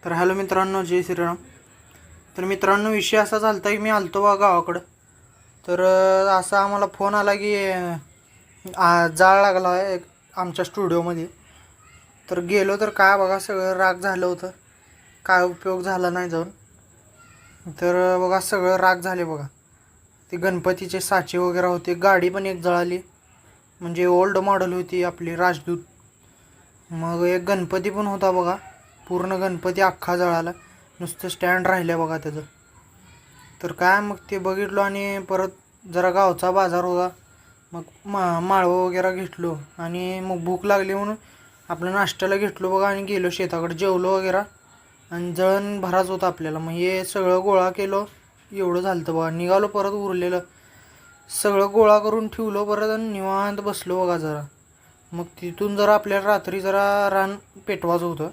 तर हॅलो मित्रांनो, जय श्रीराम. तर मित्रांनो, विषय असा झाला की मी आलतो बा गावाकडं. तर असा आम्हाला फोन आला की जाळ लागला आहे आमच्या स्टुडिओमध्ये. तर गेलो तर काय बघा, सगळं राग झालं होतं. काय उपयोग झाला नाही जाऊन. तर बघा, सगळं राग झाले बघा. ते गणपतीचे साचे वगैरे होते. गाडी पण एक जळाली, म्हणजे ओल्ड मॉडेल होती आपली राजदूत. मग एक गणपती पण होता बघा, पूर्ण गणपती अख्खा जळाला. नुसतं स्टँड राहिलं बघा त्याचं. तर काय मग ते बघितलो आणि परत जरा गावचा बाजार होता, मग माळवं वगैरे घेतलो आणि मग भूक लागली म्हणून आपलं नाश्त्याला घेतलो बघा आणि गेलो शेताकडे, जेवलो वगैरे. आणि जळण भराच होता आपल्याला, मग हे सगळं गोळा केलो. एवढं झालं तर बघा, निघालो परत. उरलेलं सगळं गोळा करून ठेवलो परत आणि निवांत बसलो बघा जरा. मग तिथून जरा आपल्याला रात्री जरा रान पेटवायचं होतं.